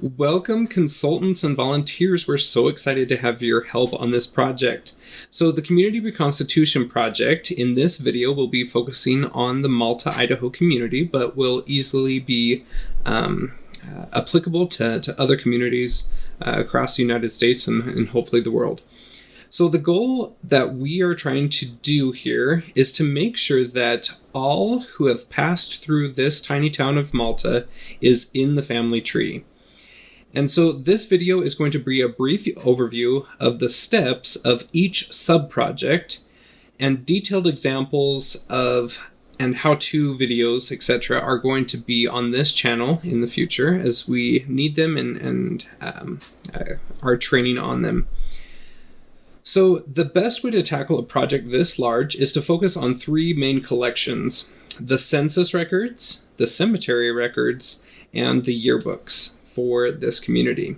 Welcome, consultants and volunteers. We're so excited to have your help on this project. So the Community Reconstitution Project in this video will be focusing on the Malta, Idaho community, but will easily be applicable to other communities across the United States and hopefully the world. So the goal that we are trying to do here is to make sure that all who have passed through this tiny town of Malta is in the family tree. And so this video is going to be a brief overview of the steps of each sub-project, and detailed examples of and how-to videos, etc. are going to be on this channel in the future as we need them and are training on them. So the best way to tackle a project this large is to focus on three main collections: the census records, the cemetery records, and the yearbooks for this community.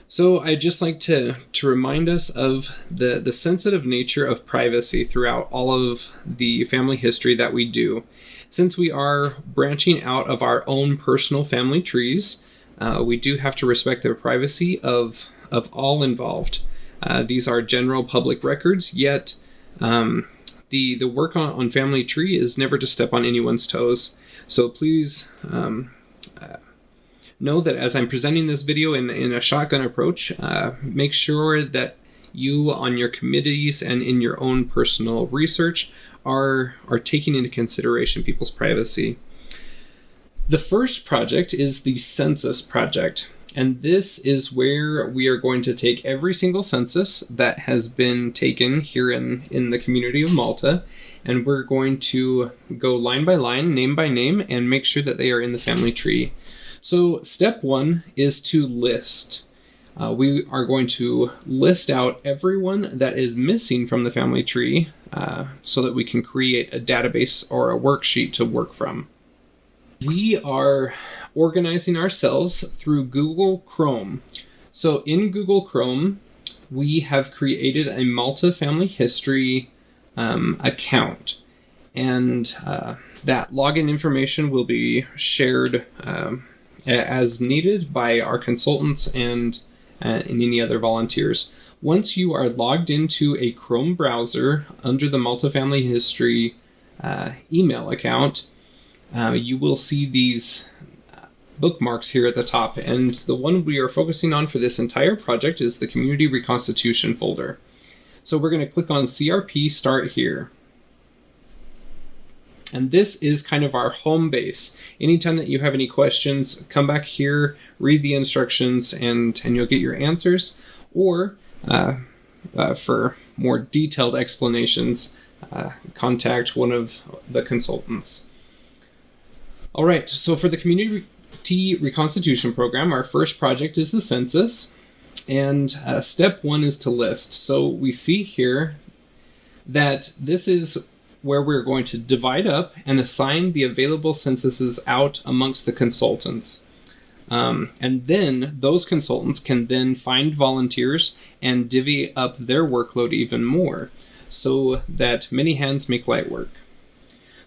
So I'd just like to remind us of the sensitive nature of privacy throughout all of the family history that we do. Since we are branching out of our own personal family trees, we do have to respect the privacy of all involved. These are general public records, yet the work on family tree is never to step on anyone's toes. So please know that as I'm presenting this video in a shotgun approach, make sure that you on your committees and in your own personal research are taking into consideration people's privacy. The first project is the census project. And this is where we are going to take every single census that has been taken here in the community of Malta, and we're going to go line by line, name by name, and make sure that they are in the family tree. So step one is to list. We are going to list out everyone that is missing from the family tree so that we can create a database or a worksheet to work from. We are organizing ourselves through Google Chrome. So in Google Chrome, we have created a Malta Family History account. And that login information will be shared as needed by our consultants and any other volunteers. Once you are logged into a Chrome browser under the Malta Family History email account, you will see these bookmarks here at the top, and the one we are focusing on for this entire project is the Community Reconstitution folder. So we're going to click on CRP Start Here. And this is kind of our home base. Anytime that you have any questions, come back here, read the instructions, and you'll get your answers. Or for more detailed explanations, contact one of the consultants. All right, so for the Community Reconstitution Program, our first project is the census, and step one is to list. So we see here that this is where we're going to divide up and assign the available censuses out amongst the consultants. And then those consultants can then find volunteers and divvy up their workload even more so that many hands make light work.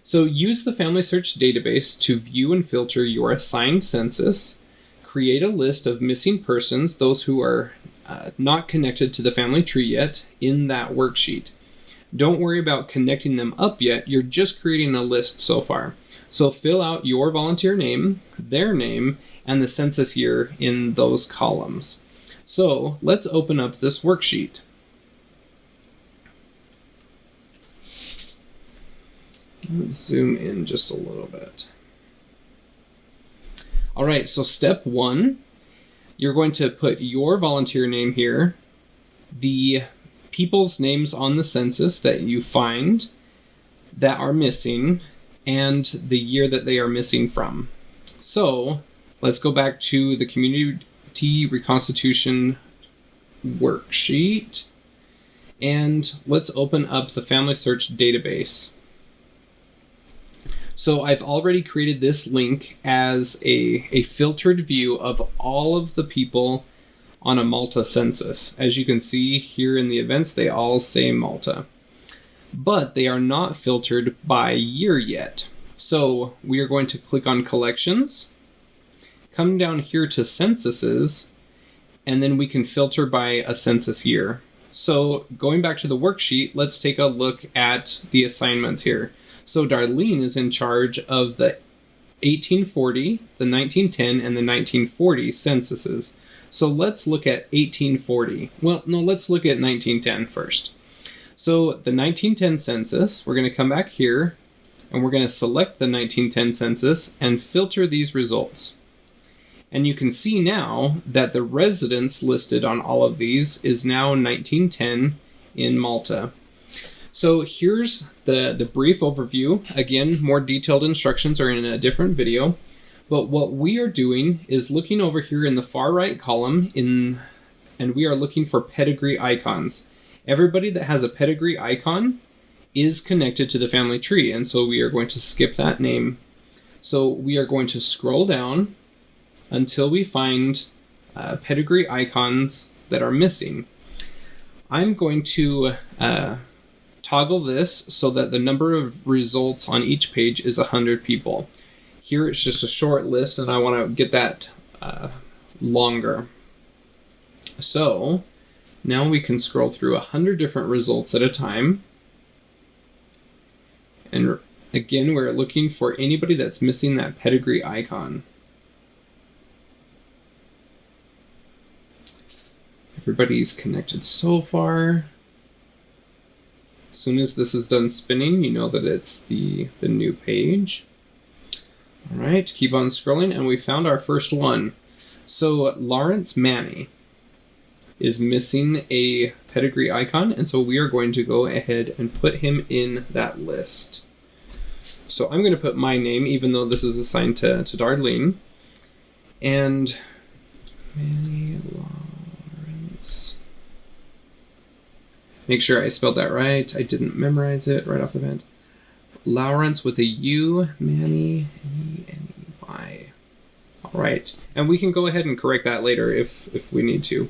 So use the Family Search database to view and filter your assigned census, create a list of missing persons, those who are not connected to the family tree yet, in that worksheet. Don't worry about connecting them up yet, you're just creating a list so far. So fill out your volunteer name, their name, and the census year in those columns. So let's open up this worksheet. Let's zoom in just a little bit. All right, so step one, you're going to put your volunteer name here, the people's names on the census that you find that are missing, and the year that they are missing from. So let's go back to the Community Reconstitution worksheet, and let's open up the Family Search database. So I've already created this link as a filtered view of all of the people on a Malta census. As you can see here in the events, they all say Malta. But they are not filtered by year yet. So we are going to click on Collections, come down here to censuses, and then we can filter by a census year. So going back to the worksheet, let's take a look at the assignments here. So Darlene is in charge of the 1840, the 1910, and the 1940 censuses. So let's look at 1840. Well, no, let's look at 1910 first. So the 1910 census, we're going to come back here, and we're going to select the 1910 census and filter these results. And you can see now that the residents listed on all of these is now 1910 in Malta. So here's the brief overview. Again, more detailed instructions are in a different video. But what we are doing is looking over here in the far right column, and we are looking for pedigree icons. Everybody that has a pedigree icon is connected to the family tree, and so we are going to skip that name. So we are going to scroll down until we find pedigree icons that are missing. I'm going to toggle this so that the number of results on each page is 100 people. Here it's just a short list, and I want to get that longer. So now we can scroll through 100 different results at a time. And again, we're looking for anybody that's missing that pedigree icon. Everybody's connected so far. As soon as this is done spinning, you know that it's the new page. All right, keep on scrolling, and we found our first one. So Lawrence Manny is missing a pedigree icon, and so we are going to go ahead and put him in that list. So I'm going to put my name, even though this is assigned to Darlene. And Manny Lawrence. Make sure I spelled that right. I didn't memorize it right off the bat. Lawrence with a U, Manny, E-N-E-Y. All right, and we can go ahead and correct that later if we need to.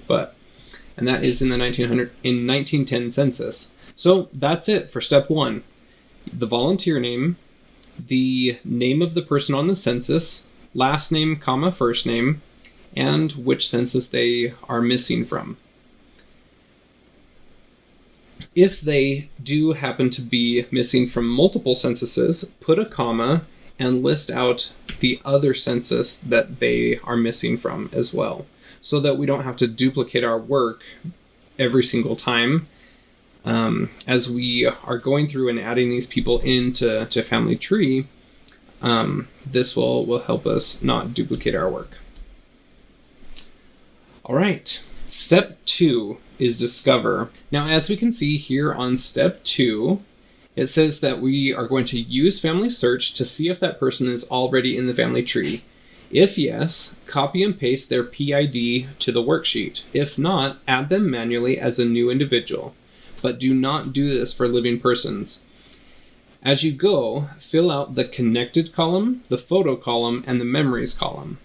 And that is in the 1910 census. So that's it for step 1: the volunteer name, the name of the person on the census, last name, comma, first name, and which census they are missing from. If they do happen to be missing from multiple censuses, put a comma and list out the other census that they are missing from as well, so that we don't have to duplicate our work every single time. As we are going through and adding these people into Family Tree, this will help us not duplicate our work. All right, step 2 is discover. Now, as we can see here on step 2, it says that we are going to use family search to see if that person is already in the family tree. If yes, copy and paste their PID to the worksheet. If not, add them manually as a new individual. But do not do this for living persons. As you go, fill out the connected column, the photo column, and the memories column.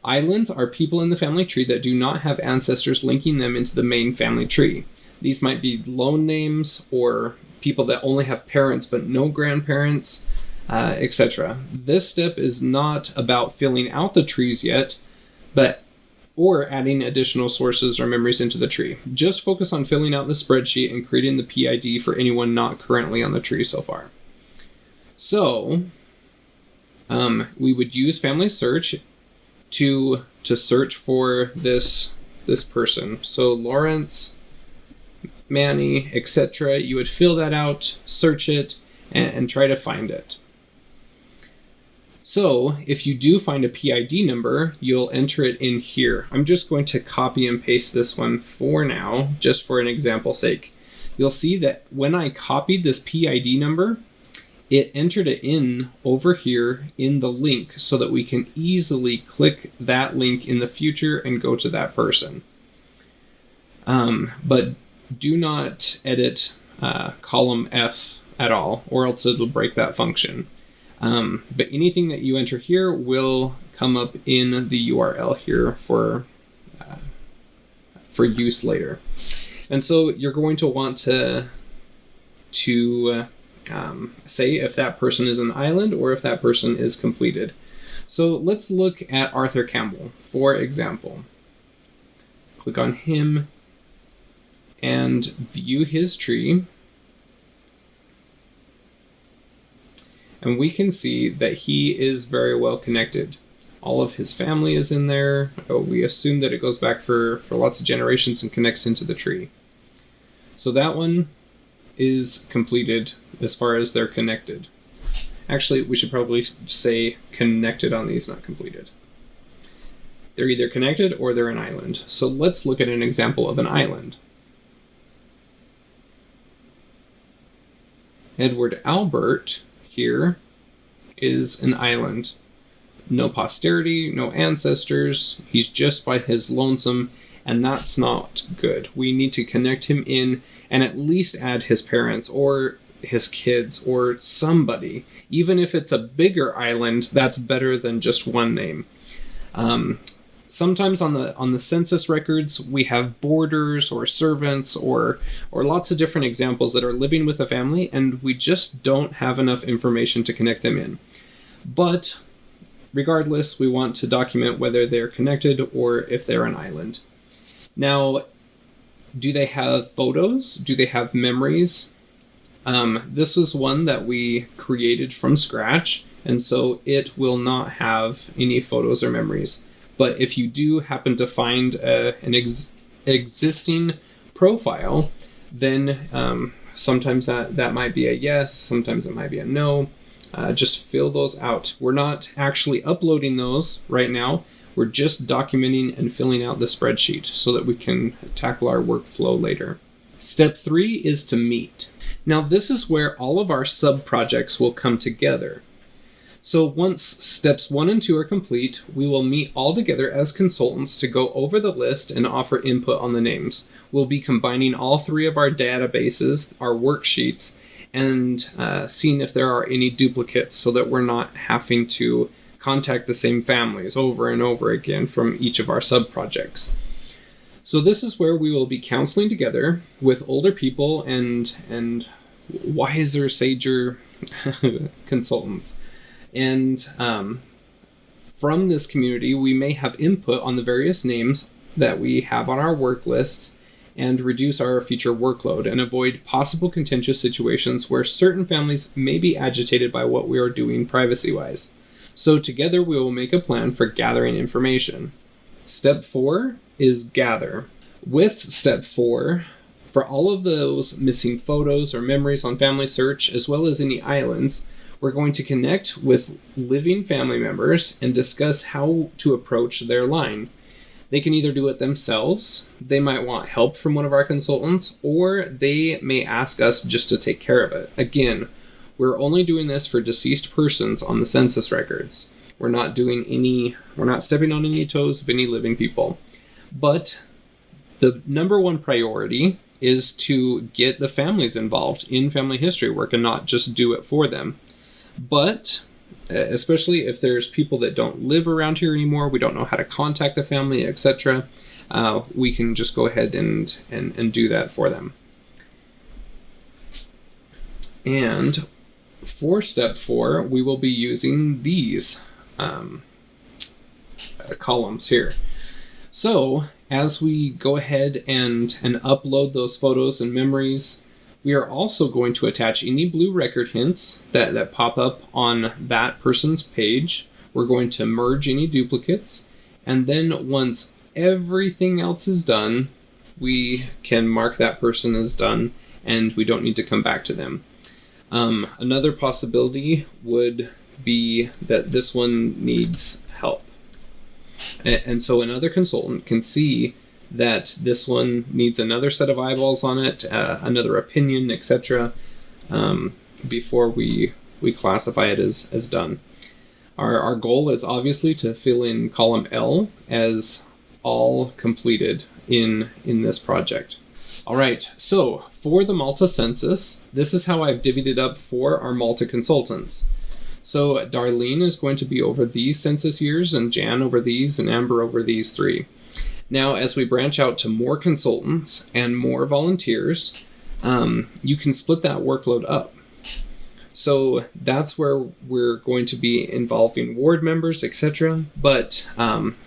Islands are people in the family tree that do not have ancestors linking them into the main family tree. These might be loan names or people that only have parents but no grandparents, etc. This step is not about filling out the trees yet, or adding additional sources or memories into the tree. Just focus on filling out the spreadsheet and creating the PID for anyone not currently on the tree so far. So, we would use family search to search for this person. So Lawrence, Manny, etc. You would fill that out, search it, and try to find it. So if you do find a PID number, you'll enter it in here. I'm just going to copy and paste this one for now, just for an example's sake. You'll see that when I copied this PID number, it entered it in over here in the link so that we can easily click that link in the future and go to that person. But do not edit column F at all, or else it'll break that function. But anything that you enter here will come up in the URL here for use later. And so you're going to want to say if that person is an island or if that person is completed. So let's look at Arthur Campbell, for example. Click on him and view his tree. And we can see that he is very well connected. All of his family is in there. We assume that it goes back for lots of generations and connects into the tree. So that one is completed as far as they're connected. Actually, we should probably say connected on these, not completed. They're either connected or they're an island. So let's look at an example of an island. Edward Albert here is an island. No posterity, no ancestors. He's just by his lonesome, and that's not good. We need to connect him in and at least add his parents or his kids or somebody. Even if it's a bigger island, that's better than just one name. Sometimes on the census records, we have boarders or servants or lots of different examples that are living with a family, and we just don't have enough information to connect them in. But regardless, we want to document whether they're connected or if they're an island. Now, do they have photos? Do they have memories? This is one that we created from scratch, and so it will not have any photos or memories. But if you do happen to find an existing profile, then sometimes that might be a yes, sometimes it might be a no. Just fill those out. We're not actually uploading those right now. We're just documenting and filling out the spreadsheet so that we can tackle our workflow later. Step 3 is to meet. Now this is where all of our sub-projects will come together. So once steps 1 and 2 are complete, we will meet all together as consultants to go over the list and offer input on the names. We'll be combining all 3 of our databases, our worksheets, and seeing if there are any duplicates so that we're not having to contact the same families over and over again from each of our sub-projects. So this is where we will be counseling together with older people and wiser, sager consultants. And from this community, we may have input on the various names that we have on our work lists and reduce our future workload and avoid possible contentious situations where certain families may be agitated by what we are doing privacy-wise. So together we will make a plan for gathering information. Step 4 is gather. With step 4, for all of those missing photos or memories on Family Search, as well as any islands, we're going to connect with living family members and discuss how to approach their line. They can either do it themselves, they might want help from one of our consultants, or they may ask us just to take care of it. Again, we're only doing this for deceased persons on the census records. We're not stepping on any toes of any living people. But the number one priority is to get the families involved in family history work and not just do it for them. But especially if there's people that don't live around here anymore, we don't know how to contact the family, etc., we can just go ahead and do that for them. And for step 4, we will be using these columns here. So as we go ahead and upload those photos and memories, we are also going to attach any blue record hints that pop up on that person's page. We're going to merge any duplicates, and then once everything else is done, we can mark that person as done, and we don't need to come back to them. Another possibility would be that this one needs help. And so another consultant can see that this one needs another set of eyeballs on it, another opinion, etc., before we classify it as done. Our goal is obviously to fill in column L as all completed in this project. All right, so for the Malta census, this is how I've divvied it up for our Malta consultants. So Darlene is going to be over these census years, and Jan over these, and Amber over these 3. Now, as we branch out to more consultants and more volunteers, you can split that workload up. So that's where we're going to be involving ward members, etc. But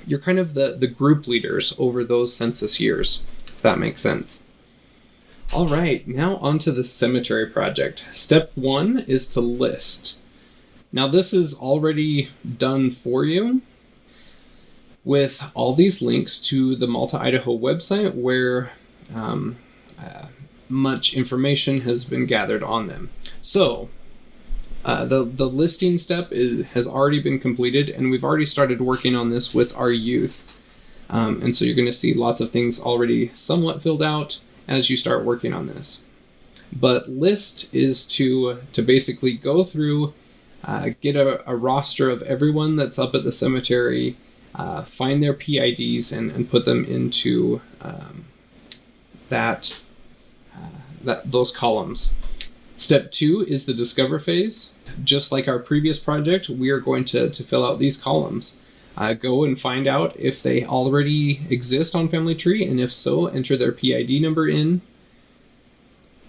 you're kind of the group leaders over those census years, if that makes sense. All right, now on to the cemetery project. Step 1 is to list. Now this is already done for you with all these links to the Malta, Idaho website where much information has been gathered on them. So the listing step has already been completed, and we've already started working on this with our youth. And so you're going to see lots of things already somewhat filled out as you start working on this. But list is to basically go through, get a roster of everyone that's up at the cemetery, find their PIDs and put them into those columns. Step 2 is the discover phase. Just like our previous project, we are going to fill out these columns. Go and find out if they already exist on Family Tree, and if so, enter their PID number in.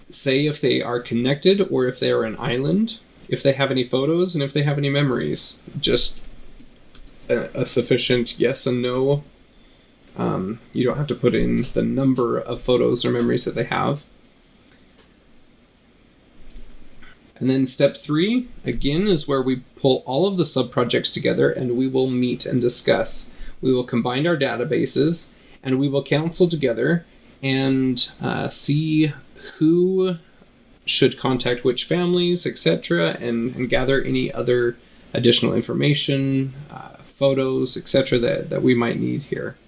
Say if they are connected or if they are an island, if they have any photos, and if they have any memories. Just a sufficient yes and no. You don't have to put in the number of photos or memories that they have. And then step 3, again, is where we pull all of the sub-projects together and we will meet and discuss. We will combine our databases and we will counsel together and see who should contact which families, etc., and gather any other additional information, photos, etc., that we might need here.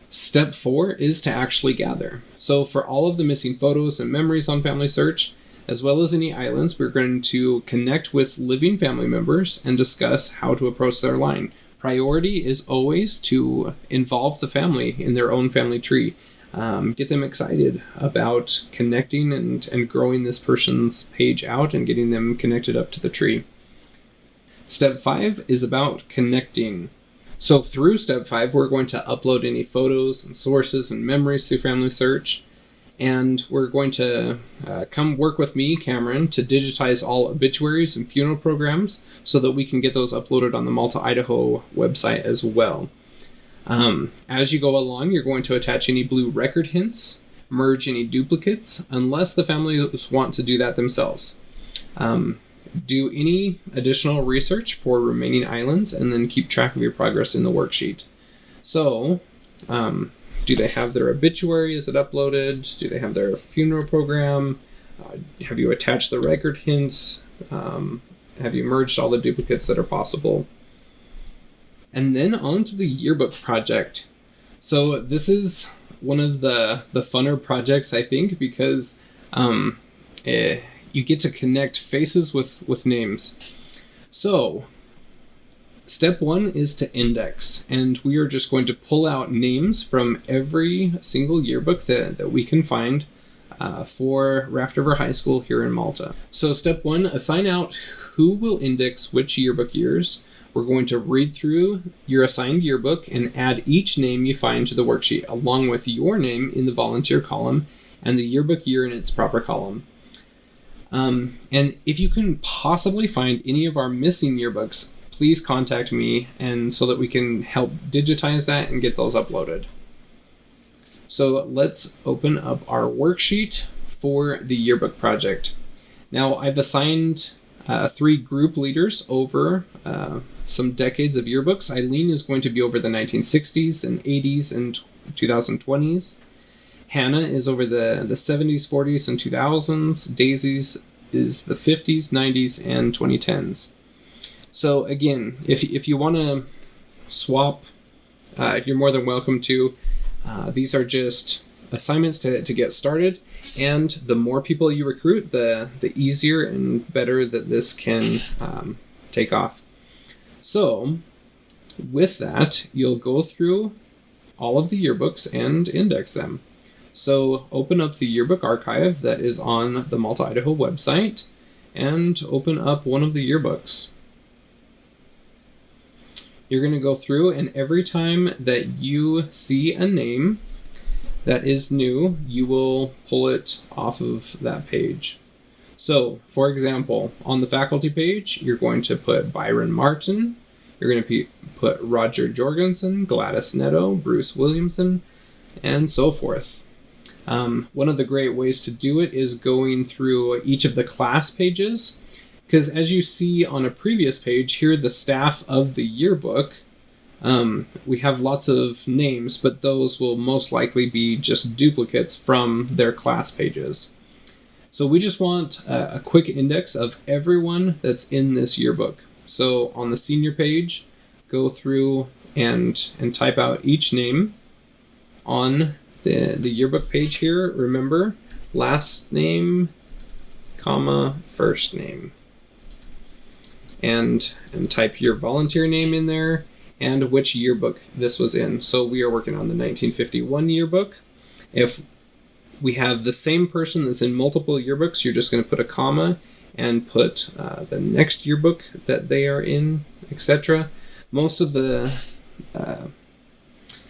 Step 4 is to actually gather. So for all of the missing photos and memories on Family Search, as well as any islands, we're going to connect with living family members and discuss how to approach their line. Priority is always to involve the family in their own family tree. Get them excited about connecting and growing this person's page out and getting them connected up to the tree. Step 5 is about connecting. So through step 5, we're going to upload any photos and sources and memories through Family Search. And we're going to come work with me, Cameron, to digitize all obituaries and funeral programs so that we can get those uploaded on the Malta, Idaho website as well. As you go along, you're going to attach any blue record hints, merge any duplicates, unless the families want to do that themselves. Do any additional research for remaining islands, and then keep track of your progress in the worksheet. So, do they have their obituary? Is it uploaded? Do they have their funeral program? Have you attached the record hints? Have you merged all the duplicates that are possible? And then on to the yearbook project. So this is one of the funner projects, I think, because you get to connect faces with names. So step 1 is to index, and we are just going to pull out names from every single yearbook that we can find for Raft River High School here in Malta. So step 1, assign out who will index which yearbook years. We're going to read through your assigned yearbook and add each name you find to the worksheet, along with your name in the volunteer column and the yearbook year in its proper column. And if you can possibly find any of our missing yearbooks, please contact me, and so that we can help digitize that and get those uploaded. So let's open up our worksheet for the yearbook project. Now I've assigned 3 group leaders over some decades of yearbooks. Eileen is going to be over the 1960s and 80s and 2020s. Hannah is over the 70s, 40s, and 2000s. Daisy's is the 50s, 90s, and 2010s. So again, if you want to swap, you're more than welcome to. These are just assignments to get started, and the more people you recruit, the easier and better that this can take off. So with that, you'll go through all of the yearbooks and index them. So open up the yearbook archive that is on the Malta, Idaho website, and open up one of the yearbooks. You're going to go through, and every time that you see a name that is new, you will pull it off of that page. So, for example, on the faculty page, you're going to put Byron Martin, you're going to put Roger Jorgensen, Gladys Netto, Bruce Williamson, and so forth. One of the great ways to do it is going through each of the class pages, because as you see on a previous page, here the staff of the yearbook, we have lots of names, but those will most likely be just duplicates from their class pages. So we just want a quick index of everyone that's in this yearbook. So on the senior page, go through and type out each name. On the yearbook page here, remember, last name, comma, first name. And type your volunteer name in there and which yearbook this was in. So we are working on the 1951 yearbook. If we have the same person that's in multiple yearbooks, you're just going to put a comma and put the next yearbook that they are in, etc. Most of the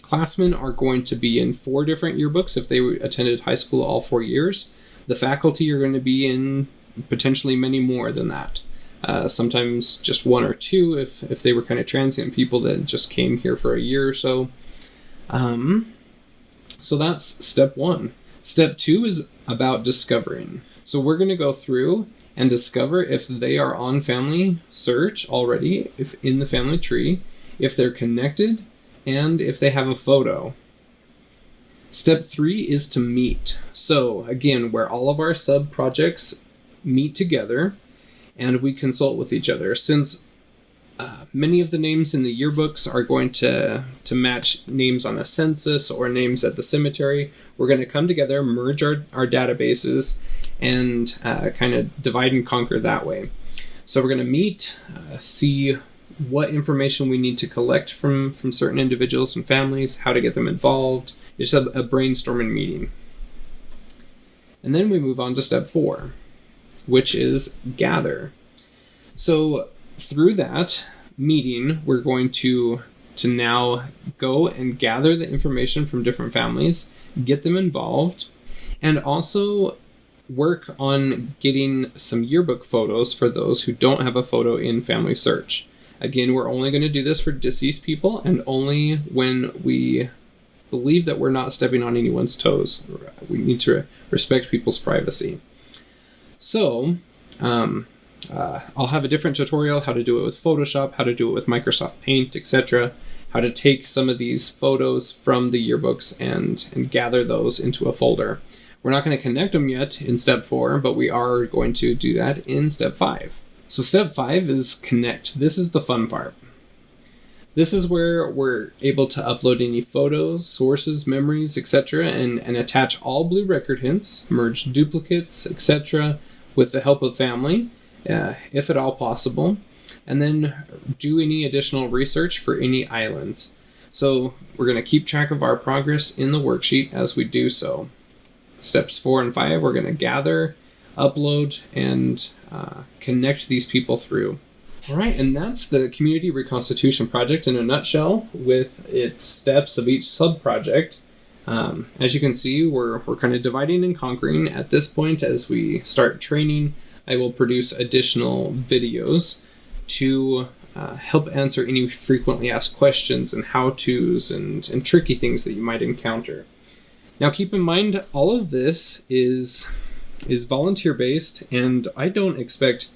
classmen are going to be in 4 different yearbooks if they attended high school all 4 years. The faculty are going to be in potentially many more than that. Sometimes just 1 or 2 if they were kind of transient people that just came here for a year or so. So that's step 1. Step 2 is about discovering. So we're going to go through and discover if they are on family search already, if in the family tree, if they're connected, and if they have a photo. Step 3 is to meet. So again, where all of our sub-projects meet together and we consult with each other. Since many of the names in the yearbooks are going to match names on a census or names at the cemetery, we're going to come together, merge our databases, and kind of divide and conquer that way. So we're going to meet, see what information we need to collect from certain individuals and families, how to get them involved. It's just a brainstorming meeting. And then we move on to step 4, which is gather. So through that meeting, we're going to now go and gather the information from different families, get them involved, and also work on getting some yearbook photos for those who don't have a photo in Family Search. Again, we're only going to do this for deceased people and only when we believe that we're not stepping on anyone's toes. We need to respect people's privacy. So, I'll have a different tutorial how to do it with Photoshop, how to do it with Microsoft Paint, etc. How to take some of these photos from the yearbooks and gather those into a folder. We're not going to connect them yet in step 4, but we are going to do that in step 5. So step 5 is connect. This is the fun part. This is where we're able to upload any photos, sources, memories, etc. and attach all blue record hints, merge duplicates, etc. with the help of family, if at all possible, and then do any additional research for any islands. So we're going to keep track of our progress in the worksheet as we do so. Steps 4 and 5, we're going to gather, upload, and connect these people through. All right, and that's the Community Reconstitution Project in a nutshell with its steps of each sub-project. As you can see, we're kind of dividing and conquering at this point. As we start training, I will produce additional videos to help answer any frequently asked questions and how-tos and tricky things that you might encounter. Now keep in mind, all of this is volunteer-based, and I don't expect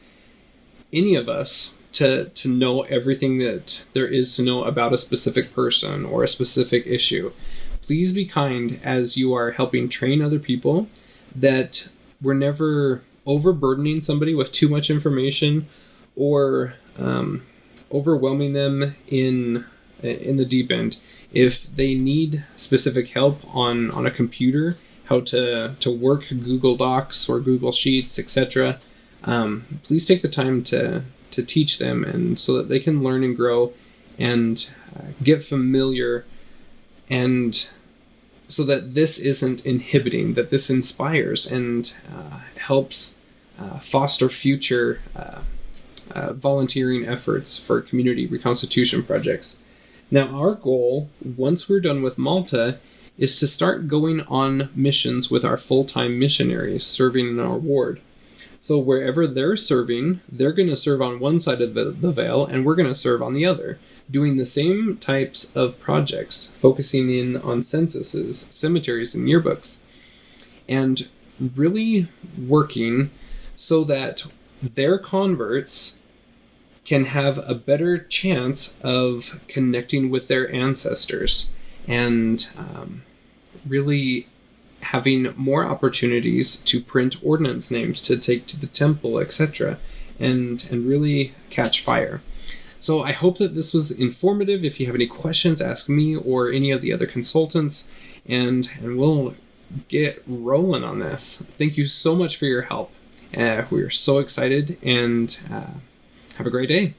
any of us to know everything that there is to know about a specific person or a specific issue. Please be kind as you are helping train other people, that we're never overburdening somebody with too much information or overwhelming them in the deep end. If they need specific help on a computer, how to work Google Docs or Google Sheets, etc., please take the time to teach them, and so that they can learn and grow and get familiar, and so that this isn't inhibiting, that this inspires and helps foster future volunteering efforts for community reconstitution projects. Now, our goal, once we're done with Malta, is to start going on missions with our full-time missionaries serving in our ward. So wherever they're serving, they're going to serve on one side of the veil, and we're going to serve on the other, doing the same types of projects, focusing in on censuses, cemeteries, and yearbooks, and really working so that their converts can have a better chance of connecting with their ancestors and really having more opportunities to print ordinance names to take to the temple, etc., and really catch fire. So I hope that this was informative. If you have any questions, ask me or any of the other consultants, and we'll get rolling on this. Thank you so much for your help. We are so excited, and have a great day.